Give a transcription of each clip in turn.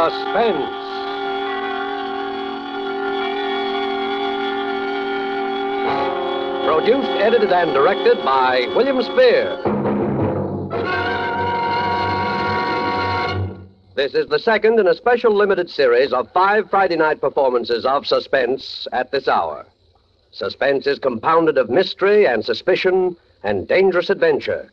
Suspense. Produced, edited, and directed by William Spear. This is the second in a special limited series of 5 Friday night performances of Suspense at this hour. Suspense is compounded of mystery and suspicion and dangerous adventure.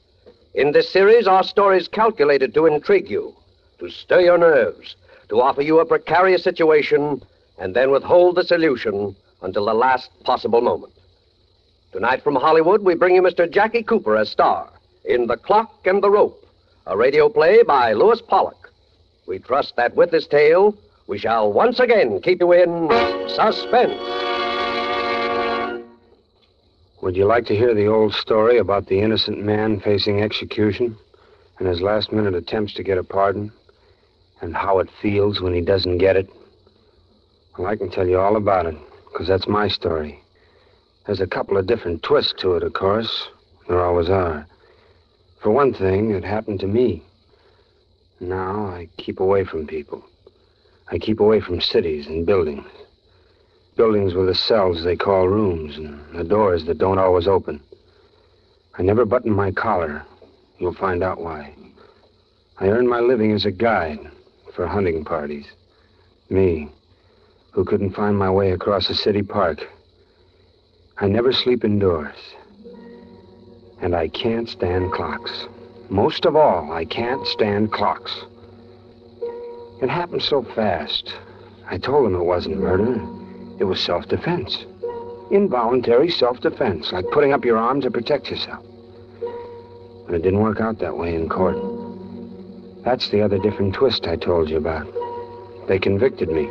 In this series are stories calculated to intrigue you, to stir your nerves, to offer you a precarious situation, and then withhold the solution until the last possible moment. Tonight from Hollywood, we bring you Mr. Jackie Cooper as star in The Clock and the Rope, a radio play by Lewis Pollock. We trust that with this tale, we shall once again keep you in suspense. Would you like to hear the old story about the innocent man facing execution and his last-minute attempts to get a pardon and how it feels when he doesn't get it? Well, I can tell you all about it, because that's my story. There's a couple of different twists to it, of course. There always are. For one thing, it happened to me. Now I keep away from people. I keep away from cities and buildings. Buildings with the cells they call rooms and the doors that don't always open. I never button my collar. You'll find out why. I earn my living as a guide for hunting parties. Me, who couldn't find my way across a city park. I never sleep indoors. And I can't stand clocks. Most of all, I can't stand clocks. It happened so fast. I told them it wasn't murder. It was self-defense. Involuntary self-defense, like putting up your arm to protect yourself. But it didn't work out that way in court. That's the other different twist I told you about. They convicted me.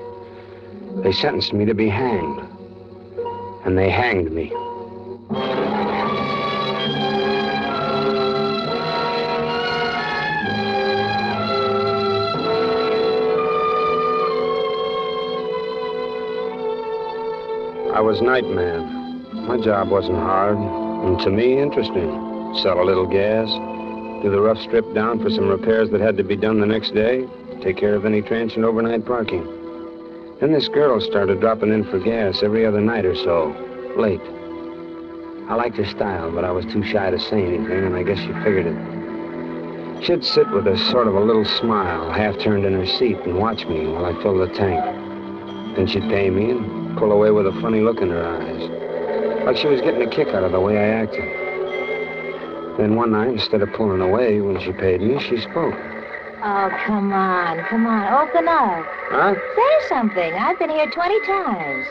They sentenced me to be hanged. And they hanged me. I was night man. My job wasn't hard, and to me, interesting. Sell a little gas, do the rough strip down for some repairs that had to be done the next day, take care of any transient overnight parking. Then this girl started dropping in for gas every other night or so, late. I liked her style, but I was too shy to say anything, and I guess she figured it. She'd sit with a sort of a little smile, half turned in her seat, and watch me while I filled the tank. Then she'd pay me and pull away with a funny look in her eyes, like she was getting a kick out of the way I acted. Then one night, instead of pulling away when she paid me, she spoke. Oh, come on, open up. Huh? Say something. I've been here 20 times.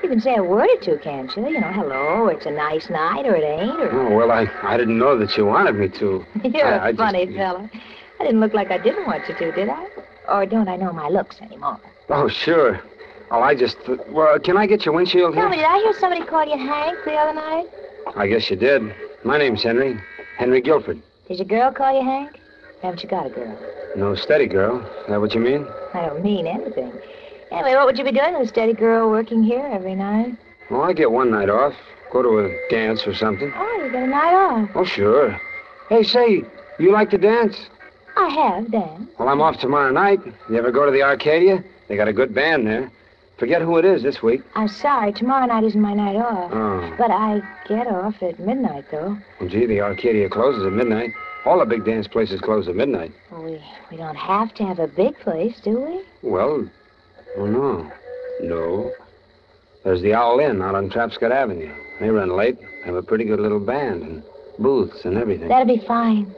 You can say a word or two, can't you? You know, hello, or it's a nice night, or it ain't, or... Oh, well, I didn't know that you wanted me to. You're a funny fella. I didn't look like I didn't want you to, did I? Or don't I know my looks anymore? Oh, sure. Oh, well, can I get your windshield here? Tell me, did I hear somebody call you Hank the other night? I guess you did. My name's Henry. Henry Guilford. Did your girl call you Hank? Haven't you got a girl? No steady girl. Is that what you mean? I don't mean anything. Anyway, what would you be doing with a steady girl working here every night? Well, I get one night off. Go to a dance or something. Oh, you get a night off. Oh, sure. Hey, say, you like to dance? I have danced. Well, I'm off tomorrow night. You ever go to the Arcadia? They got a good band there. Forget who it is this week. I'm sorry, tomorrow night isn't my night off. Oh. But I get off at midnight, though. Well, gee, the Arcadia closes at midnight. All the big dance places close at midnight. Well, we don't have to have a big place, do we? Well, no. No. There's the Owl Inn out on Trapscott Avenue. They run late. Have a pretty good little band and booths and everything. That'll be fine.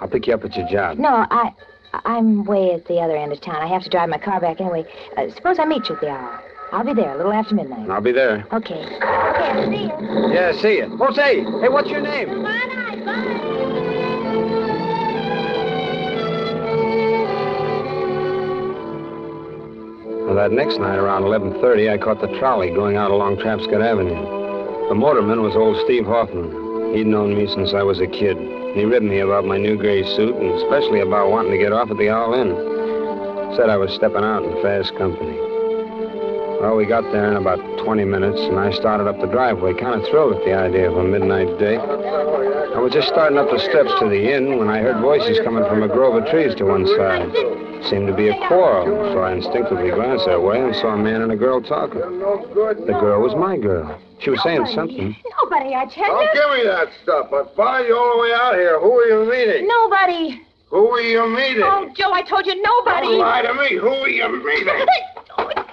I'll pick you up at your job. No, I'm way at the other end of town. I have to drive my car back anyway. Suppose I meet you at the hour. I'll be there a little after midnight. I'll be there. Okay. Okay, see you. Yeah, see you. Oh, say, hey, what's your name? Tomorrow night, bye. Well, that next night, around 11:30, I caught the trolley going out along Trapscott Avenue. The motorman was old Steve Hoffman. He'd known me since I was a kid. He ribbed me about my new gray suit, and especially about wanting to get off at the Owl Inn. Said I was stepping out in fast company. Well, we got there in about 20 minutes, and I started up the driveway, kind of thrilled at the idea of a midnight date. I was just starting up the steps to the inn when I heard voices coming from a grove of trees to one side. Seemed to be a quarrel, so I instinctively glanced that way and saw a man and a girl talking. The girl was my girl. She was saying something. Nobody, I tell Don't you. give me that stuff. I followed you all the way out here. Who are you meeting? Nobody. Who are you meeting? Oh, Joe, I told you nobody. Don't lie to me. Who are you meeting?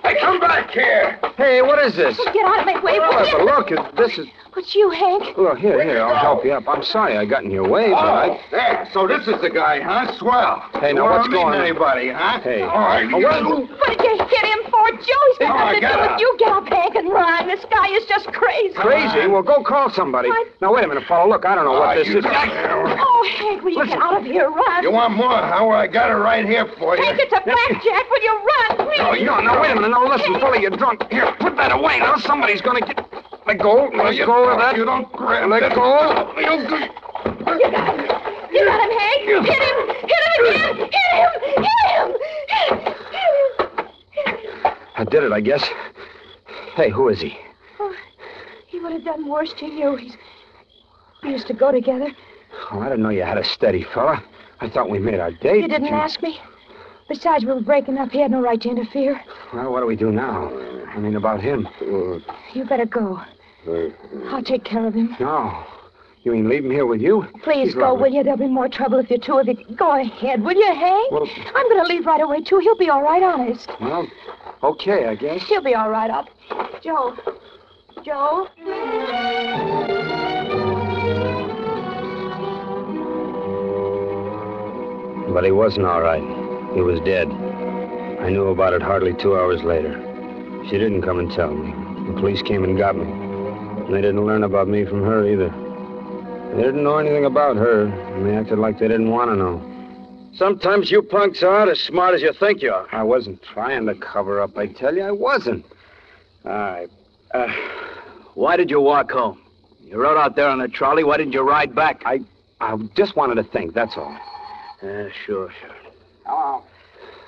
Hey, come back here. Hey, what is this? Get out of my way, will Well, you? look, this is... What's you, Hank? Look, here, I'll help you up. I'm sorry I got in your way, but Oh, hey, so this is the guy, huh? Swell. Hey, now, You what's wanna meet going on? anybody, huh? Hey. All right. Oh, what? What did you hit him for? Joe's got Oh, nothing to get do with up. you. Get up, Hank, and run. This guy is just crazy. Crazy? Well, go call somebody. What? Now, wait a minute, fella. Look, I don't know what this you is. don't care. Oh, Hank, will you get out of here? Run. You want more, huh? Well, I got it right here for you. Hank, it's a blackjack. Will you run, please? No, wait a minute. No, listen, fella, you're drunk. Here, put that away. Now, somebody's gonna get... Let go. Let go of that. You don't grab Let that. go. You got him. You got him, Hank. Hit him. Hit him again. Hit him. I did it, I guess. Hey, who is he? Oh, he would have done worse to you. We used to go together. Oh, I didn't know you had a steady fella. I thought we made our date. You didn't ask me. Besides, we were breaking up. He had no right to interfere. Well, what do we do now? I mean, about him. You better go. I'll take care of him. No. You mean leave him here with you? Please He's go, lovely. will you? There'll be more trouble if you two of you... Go ahead, will you, Hank? Well- I'm going to leave right away, too. He'll be all right, honest. Well, okay, I guess. He'll be all right. Joe. Joe? But he wasn't all right. He was dead. I knew about it hardly 2 hours later. She didn't come and tell me. The police came and got me. And they didn't learn about me from her either. They didn't know anything about her, and they acted like they didn't want to know. Sometimes you punks aren't as smart as you think you are. I wasn't trying to cover up, I tell you. I wasn't. All right. Why did you walk home? You rode out there on the trolley. Why didn't you ride back? I just wanted to think, that's all. Sure. Of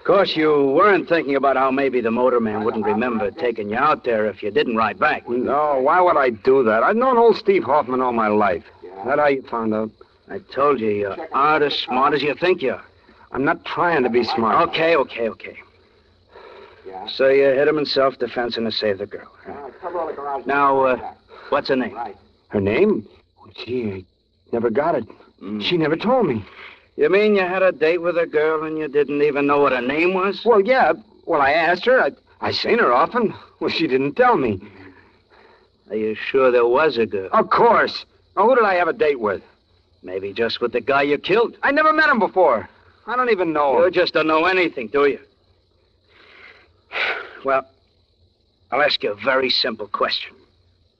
course, you weren't thinking about how maybe the motorman wouldn't remember taking you out there if you didn't ride back. No, why would I do that? I've known old Steve Hoffman all my life. Is that how you found out? I told you, you aren't as smart as you think you are. I'm not trying to be smart. Okay. So you hit him in self-defense and to save the girl. Now, what's her name? Her name? Gee, I never got it. She never told me. You mean you had a date with a girl and you didn't even know what her name was? Well, yeah. Well, I asked her. I seen her often. Well, she didn't tell me. Are you sure there was a girl? Of course. Now, who did I have a date with? Maybe just with the guy you killed. I never met him before. I don't even know You him. just don't know anything, do you? Well, I'll ask you a very simple question.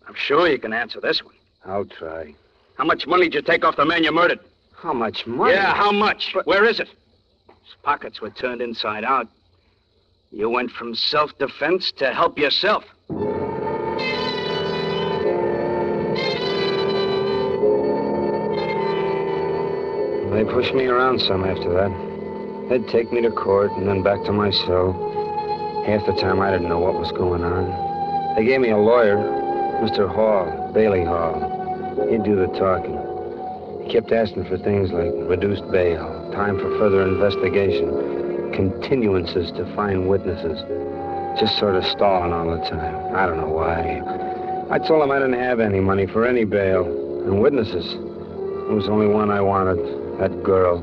I'm sure you can answer this one. I'll try. How much money did you take off the man you murdered? How much money? Yeah, how much? Where is it? His pockets were turned inside out. You went from self-defense to help yourself. They pushed me around some after that. They'd take me to court and then back to my cell. Half the time I didn't know what was going on. They gave me a lawyer, Mr. Hall, Bailey Hall. He'd do the talking. He kept asking for things like reduced bail, time for further investigation, continuances to find witnesses. Just sort of stalling all the time. I don't know why. I told him I didn't have any money for any bail. And witnesses. There was only one I wanted, that girl.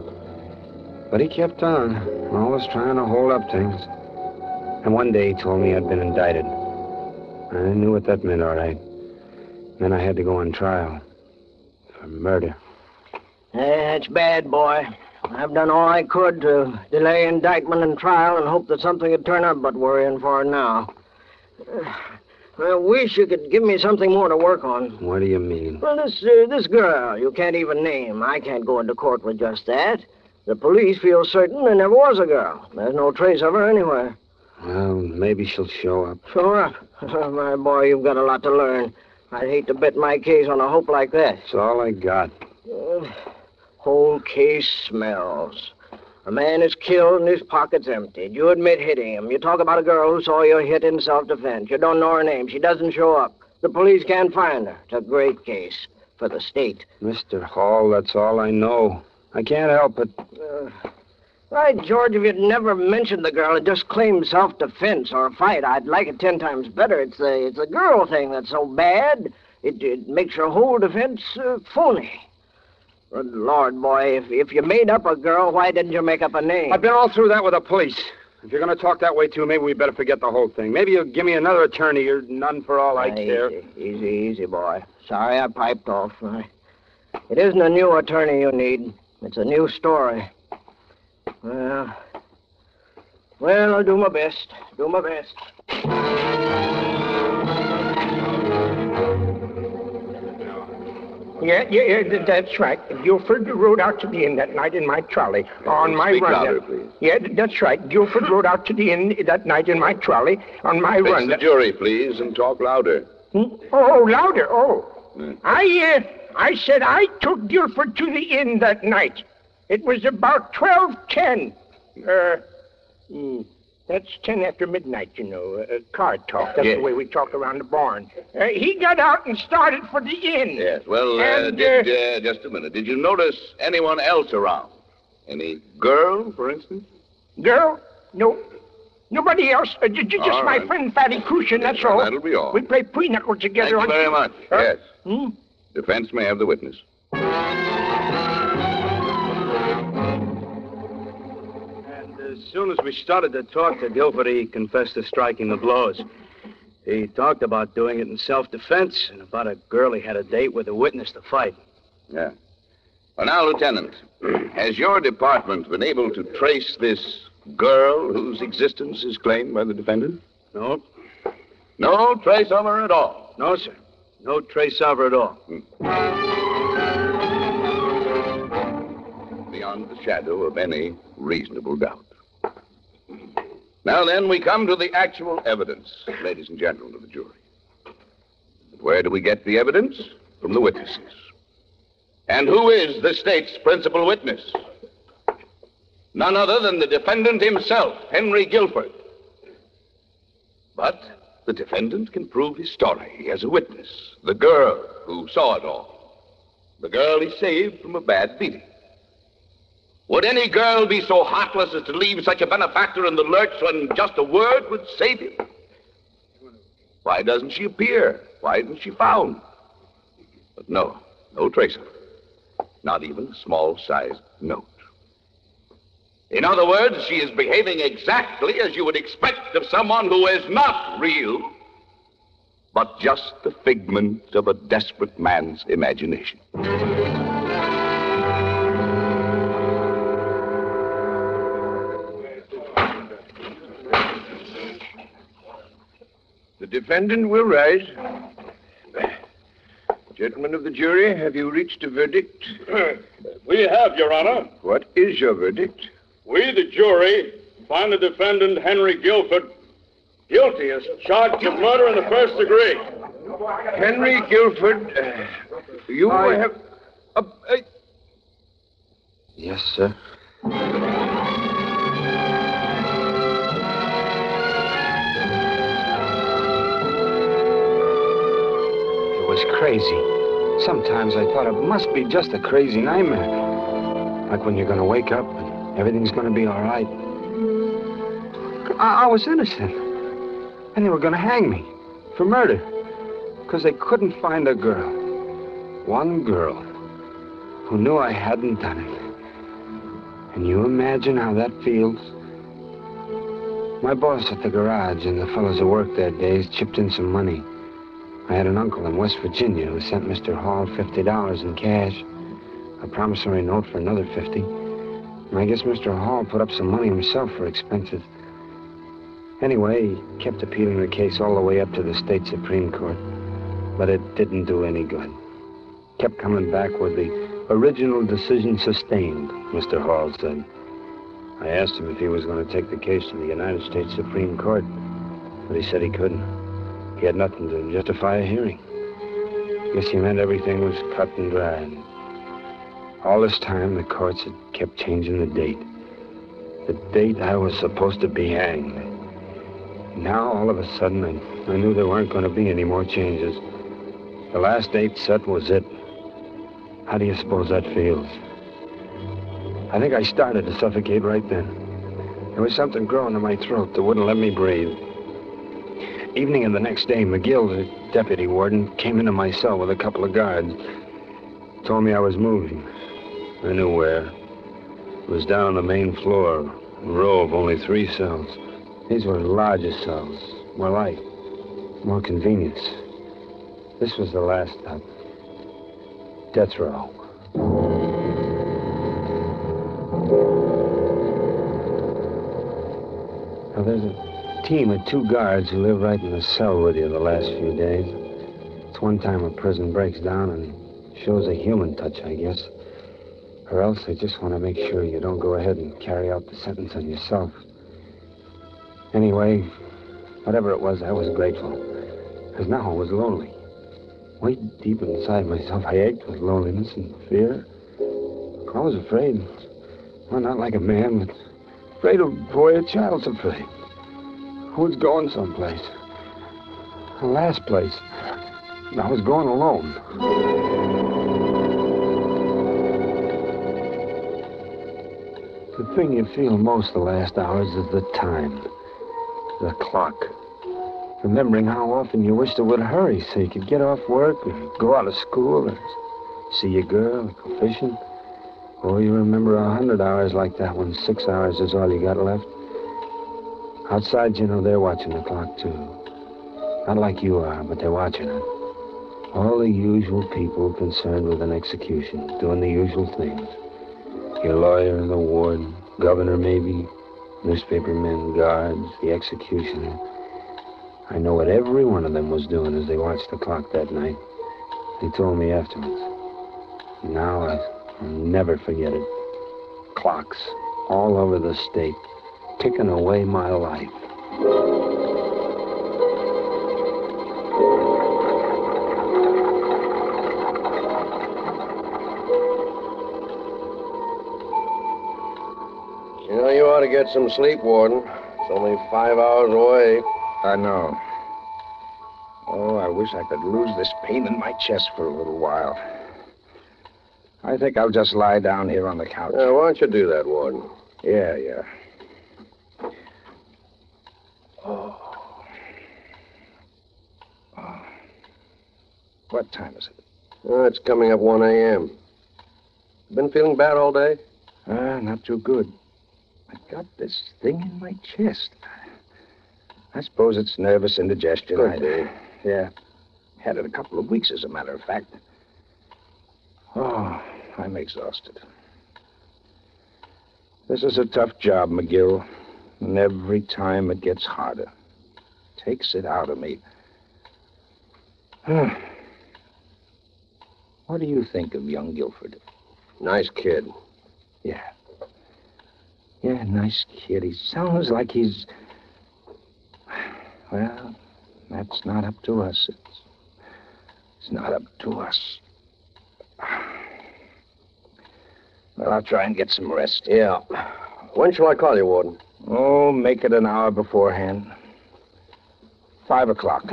But he kept on, always trying to hold up things. And one day he told me I'd been indicted. I knew what that meant, all right. Then I had to go on trial. For murder. That's bad, boy. I've done all I could to delay indictment and trial and hope that something would turn up, but worrying for it now. I wish you could give me something more to work on. What do you mean? Well, this girl you can't even name. I can't go into court with just that. The police feel certain there never was a girl. There's no trace of her anywhere. Well, maybe she'll show up. Show her up? My boy, you've got a lot to learn. I'd hate to bet my case on a hope like that. That's all I got. Whole case smells. A man is killed and his pocket's emptied. You admit hitting him. You talk about a girl who saw you hit in self-defense. You don't know her name. She doesn't show up. The police can't find her. It's a great case for the state. Mr. Hall, that's all I know. I can't help it. Right, George, if you'd never mentioned the girl and just claimed self-defense or a fight, I'd like it 10 times better. It's the girl thing that's so bad. It makes your whole defense phony. Good Lord, boy, if you made up a girl, why didn't you make up a name? I've been all through that with the police. If you're going to talk that way, too, maybe we better forget the whole thing. Maybe you'll give me another attorney or none for all I care. Easy, boy. Sorry I piped off. It isn't a new attorney you need. It's a new story. Well, I'll do my best. Yeah, that's right. Guilford rode out to the inn that night in my trolley on my run. Louder, please. Yeah, that's right. Guilford rode out to the inn that night in my trolley on my Face run. the jury, please, and talk louder. Oh, louder. Oh. I said I took Guilford to the inn that night. It was about 12:10. That's 10 after midnight, you know. Card talk. That's Yes. the way we talk around the barn. He got out and started for the inn. Yes, well, And, just a minute. Did you notice anyone else around? Any girl, for instance? Girl? No. Nobody else. Just All my right. friend Fatty Crucian, that's all. That'll be all. We play pinochle together. Thank you very much. Huh? Yes. Defense may have the witness. As soon as we started to talk to Guilford, he confessed to striking the blows. He talked about doing it in self-defense and about a girl he had a date with a witness to fight. Yeah. Well, now, Lieutenant, has your department been able to trace this girl whose existence is claimed by the defendant? No, No trace of her at all. no, sir. No trace of her at all. Beyond the shadow of any reasonable doubt. Now then, we come to the actual evidence, ladies and gentlemen of the jury. Where do we get the evidence? From the witnesses. And who is the state's principal witness? None other than the defendant himself, Henry Guilford. But the defendant can prove his story as a witness. The girl who saw it all. The girl he saved from a bad beating. Would any girl be so heartless as to leave such a benefactor in the lurch when just a word would save him? Why doesn't she appear? Why isn't she found? But no trace of her. Not even a small-sized note. In other words, she is behaving exactly as you would expect of someone who is not real, but just the figment of a desperate man's imagination. The defendant will rise. Gentlemen of the jury, have you reached a verdict? We have, Your Honor. What is your verdict? We, the jury, find the defendant, Henry Guilford, guilty as charged of murder in the first degree. Henry Guilford, you have... Yes, sir. It was crazy. Sometimes I thought it must be just a crazy nightmare. Like when you're going to wake up and everything's going to be all right. I was innocent. And they were going to hang me for murder. Because they couldn't find a girl. One girl who knew I hadn't done it. Can you imagine how that feels? My boss at the garage and the fellows who worked that day chipped in some money. I had an uncle in West Virginia who sent Mr. Hall $50 in cash, a promissory note for another $50. And I guess Mr. Hall put up some money himself for expenses. Anyway, he kept appealing the case all the way up to the state Supreme Court. But it didn't do any good. Kept coming back with the original decision sustained, Mr. Hall said. I asked him if he was going to take the case to the United States Supreme Court, but he said he couldn't. He had nothing to justify a hearing. Guess he meant everything was cut and dried. All this time, the courts had kept changing the date. The date I was supposed to be hanged. Now, all of a sudden, I knew there weren't going to be any more changes. The last date set was it. How do you suppose that feels? I think I started to suffocate right then. There was something growing in my throat that wouldn't let me breathe. Evening of the next day, McGill, the deputy warden, came into my cell with a couple of guards. Told me I was moving. I knew where. It was down on the main floor, a row of only 3 cells. These were larger cells, more light, more convenience. This was the last stop. Death row. Now, there's a team of 2 guards who live right in the cell with you the last few days. It's one time a prison breaks down and shows a human touch, I guess. Or else they just want to make sure you don't go ahead and carry out the sentence on yourself. Anyway, whatever it was, I was grateful. Because now I was lonely. Way deep inside myself, I ached with loneliness and fear. I was afraid. Well, not like a man, but afraid of the way a child's afraid. I was going someplace. The last place. I was going alone. The thing you feel most the last hours is the time. The clock. Remembering how often you wished it would hurry so you could get off work or go out of school or see your girl or go fishing. Or you remember 100 hours like that when 6 hours is all you got left. Outside, you know, they're watching the clock, too. Not like you are, but they're watching it. All the usual people concerned with an execution, doing the usual things. Your lawyer, the warden, governor maybe, newspapermen, guards, the executioner. I know what every one of them was doing as they watched the clock that night. They told me afterwards. Now I'll never forget it. Clocks all over the state, ticking away my life. You know, you ought to get some sleep, Warden. It's only 5 hours away. I know. Oh, I wish I could lose this pain in my chest for a little while. I think I'll just lie down here on the couch. Why don't you do that, Warden? Yeah. Oh. What time is it? It's coming up 1 a.m. Been feeling bad all day? Not too good. I've got this thing in my chest. I suppose it's nervous indigestion. Could be. Yeah. Had it a couple of weeks, as a matter of fact. Oh, I'm exhausted. This is a tough job, McGill. And every time it gets harder. Takes it out of me. What do you think of young Guilford? Nice kid. Yeah. Yeah, nice kid. He sounds like he's... Well, that's not up to us. It's not up to us. Well, I'll try and get some rest. Yeah. When shall I call you, Warden? Oh, make it an hour beforehand. 5 o'clock.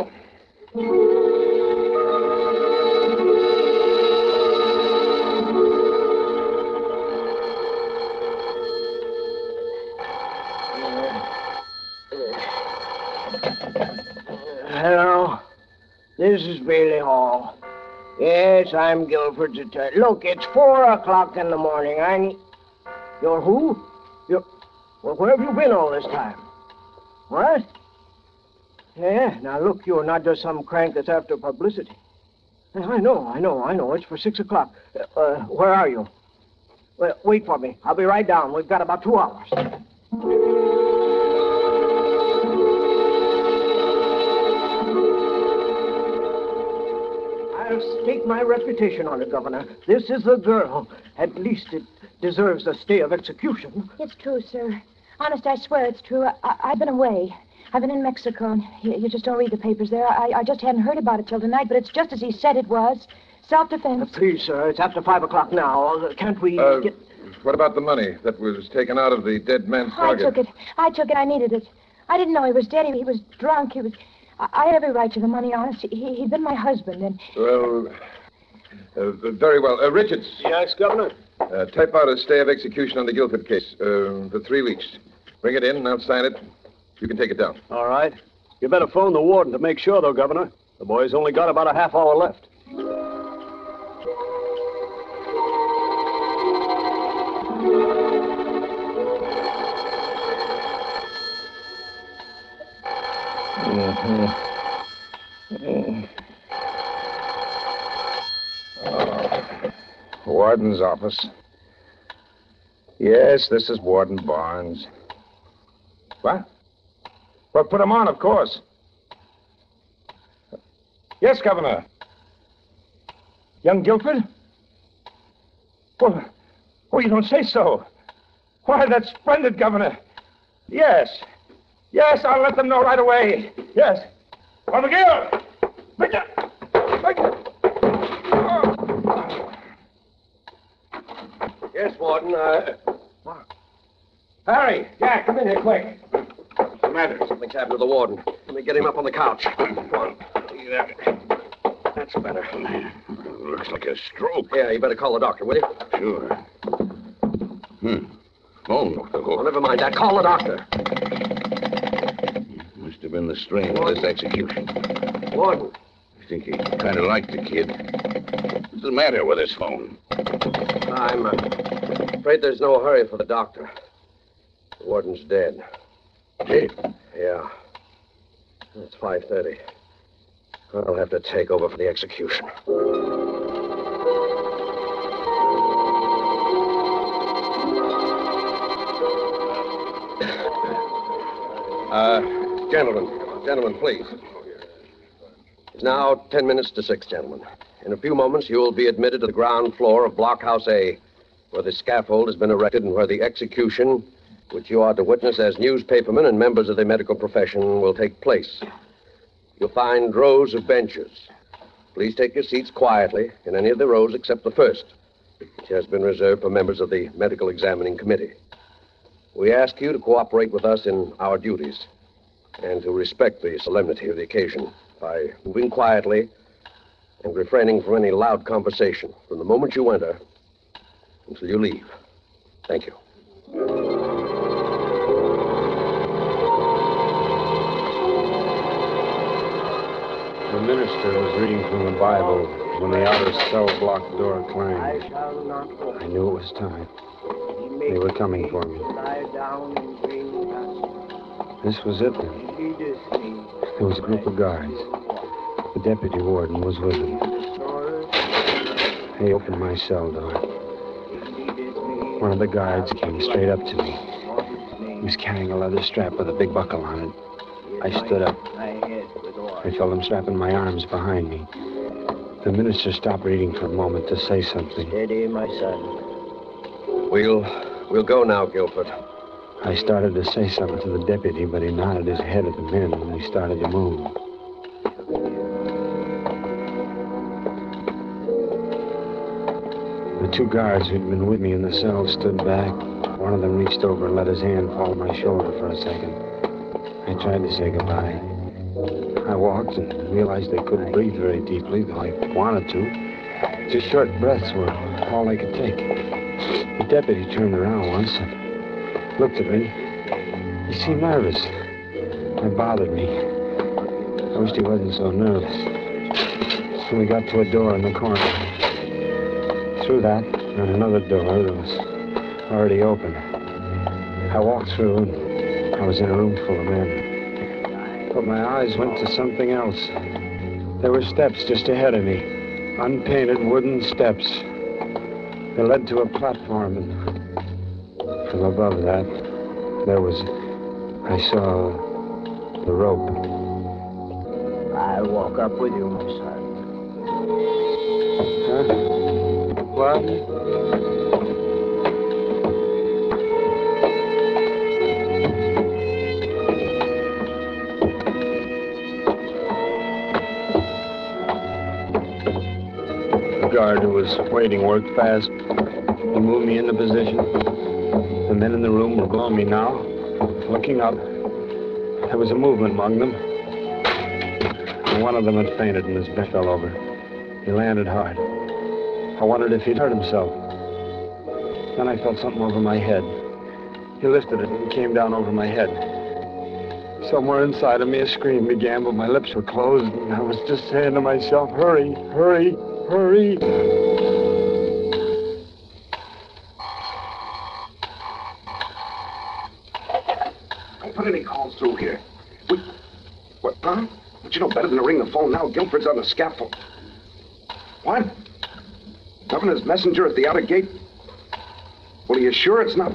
Hello. This is Bailey Hall. Yes, I'm Guilford's attorney. Look, it's 4 o'clock in the morning. I need... You're who? Well, where have you been all this time? What? Yeah, now look, you're not just some crank that's after publicity. I know. It's for 6 o'clock. Where are you? Well, wait for me. I'll be right down. We've got about 2 hours. I'll stake my reputation on it, Governor. This is the girl. At least it deserves a stay of execution. It's true, sir. Honest, I swear it's true. I've been away. I've been in Mexico. And you just don't read the papers there. I just hadn't heard about it till tonight, but it's just as he said it was. Self-defense. Please, sir, it's after 5 o'clock now. Can't we get... What about the money that was taken out of the dead man's pocket? I took it. I needed it. I didn't know he was dead. He was drunk. I had every right to the money, honest. He'd been my husband, and... Well, very well. Richards. Yes, Governor? Type out a stay of execution on the Guilford case for 3 weeks. Bring it in, and I'll sign it. You can take it down. All right. You better phone the warden to make sure, though, Governor. The boy's only got about a half hour left. Warden's office. Yes, this is Warden Barnes. What? Well, put him on, of course. Yes, Governor. Young Guilford? Well, oh, you don't say so. Why, that's splendid, Governor. Yes. Yes, I'll let them know right away. Yes. Well, McGill! Yes, Warden. What? Harry, Jack, come in here quick. What's the matter? Something's happened to the warden. Let me get him up on the couch. Come on. That's better. Looks like a stroke. Yeah, you better call the doctor, will you? Sure. Phone, Dr. Holt. Oh, never mind that. Call the doctor. Must have been the strain of this execution. Warden. I think he kind of liked the kid. What's the matter with his phone? I'm afraid there's no hurry for the doctor. The warden's dead. Dead? Yeah. It's 5:30. I'll have to take over for the execution. Gentlemen, please. It's now 10 minutes to 6, gentlemen. In a few moments, you will be admitted to the ground floor of Blockhouse A, where the scaffold has been erected and where the execution, which you are to witness as newspapermen and members of the medical profession, will take place. You'll find rows of benches. Please take your seats quietly in any of the rows except the first, which has been reserved for members of the Medical Examining Committee. We ask you to cooperate with us in our duties and to respect the solemnity of the occasion by moving quietly and refraining from any loud conversation from the moment you enter until you leave. Thank you. The minister was reading from the Bible when the outer cell block door clanged. I knew it was time. They were coming for me. This was it then. There was a group of guards. The deputy warden was with them. They opened my cell door. One of the guards came straight up to me. He was carrying a leather strap with a big buckle on it. I stood up. I felt him strapping my arms behind me. The minister stopped reading for a moment to say something. Steady, my son. We'll go now, Guilford. I started to say something to the deputy, but he nodded his head at the men and we started to move. The two guards who'd been with me in the cell stood back. One of them reached over and let his hand fall on my shoulder for a second. I tried to say goodbye. I walked and realized I couldn't breathe very deeply, though I wanted to. Just short breaths were all I could take. The deputy turned around once and looked at me. He seemed nervous. It bothered me. I wished he wasn't so nervous. Then we got to a door in the corner. Through that, and another door that was already open. I walked through, and I was in a room full of men. But my eyes went to something else. There were steps just ahead of me. Unpainted wooden steps. They led to a platform, and from above that, I saw the rope. I'll walk up with you, my son. Huh? What? The guard who was waiting worked fast. He moved me into position. The men in the room were below me now, looking up. There was a movement among them. And one of them had fainted and his back fell over. He landed hard. I wondered if he'd hurt himself. Then I felt something over my head. He lifted it and it came down over my head. Somewhere inside of me, a scream began, but my lips were closed, and I was just saying to myself, hurry, hurry, hurry. Don't put any calls through here. What, huh? But you know better than to ring the phone now. Guilford's on the scaffold. What? Governor's messenger at the outer gate? Well, are you sure it's not?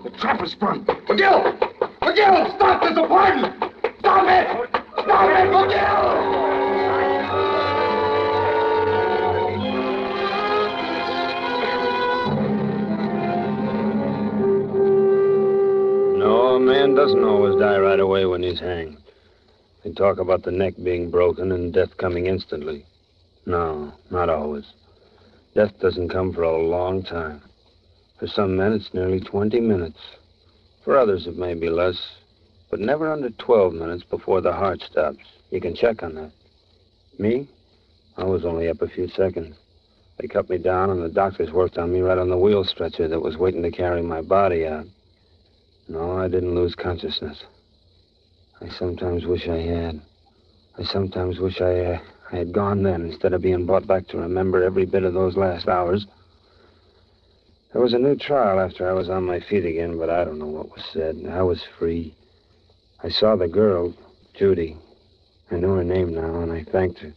The trap is sprung. McGill! McGill, stop this apartment! Stop it! Stop it, McGill! No, a man doesn't always die right away when he's hanged. They talk about the neck being broken and death coming instantly. No, not always. Death doesn't come for a long time. For some men, it's nearly 20 minutes. For others, it may be less, but never under 12 minutes before the heart stops. You can check on that. Me? I was only up a few seconds. They cut me down, and the doctors worked on me right on the wheel stretcher that was waiting to carry my body out. No, I didn't lose consciousness. I sometimes wish I had. I sometimes wish I had gone then instead of being brought back to remember every bit of those last hours. There was a new trial after I was on my feet again, but I don't know what was said. I was free. I saw the girl, Judy. I know her name now, and I thanked her.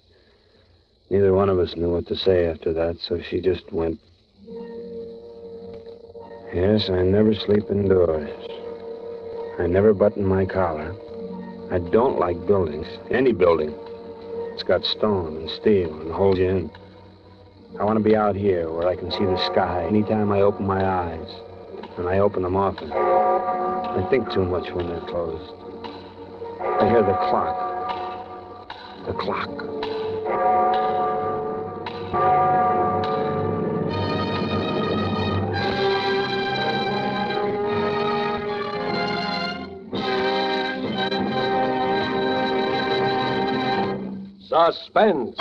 Neither one of us knew what to say after that, so she just went. Yes, I never sleep indoors. I never button my collar. I don't like buildings, any building. It's got stone and steel and holds you in. I want to be out here where I can see the sky anytime I open my eyes. And I open them often. I think too much when they're closed. I hear the clock. The clock. Suspense.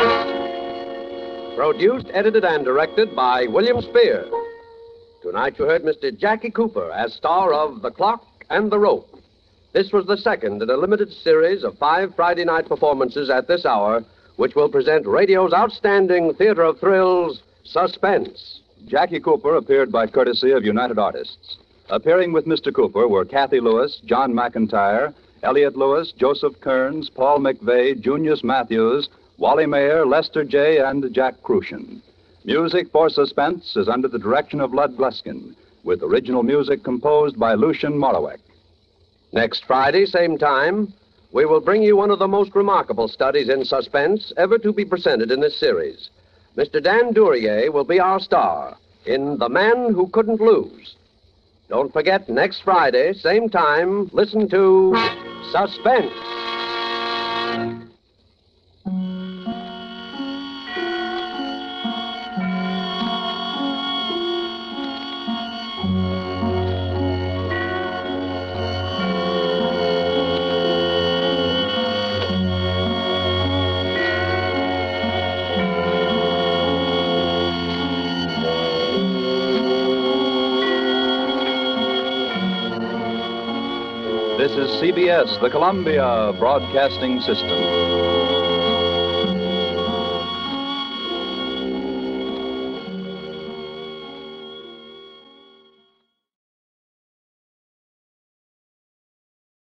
Produced, edited, and directed by William Spear. Tonight you heard Mr. Jackie Cooper as star of The Clock and the Rope. This was the second in a limited series of 5 Friday night performances at this hour, which will present radio's outstanding theater of thrills, Suspense. Jackie Cooper appeared by courtesy of United Artists. Appearing with Mr. Cooper were Kathy Lewis, John McIntyre, Elliot Lewis, Joseph Kearns, Paul McVeigh, Junius Matthews, Wally Mayer, Lester J., and Jack Crucian. Music for Suspense is under the direction of Lud Gluskin, with original music composed by Lucian Morawek. Next Friday, same time, we will bring you one of the most remarkable studies in suspense ever to be presented in this series. Mr. Dan Duryea will be our star in The Man Who Couldn't Lose. Don't forget, next Friday, same time, listen to Suspense. This is CBS, the Columbia Broadcasting System.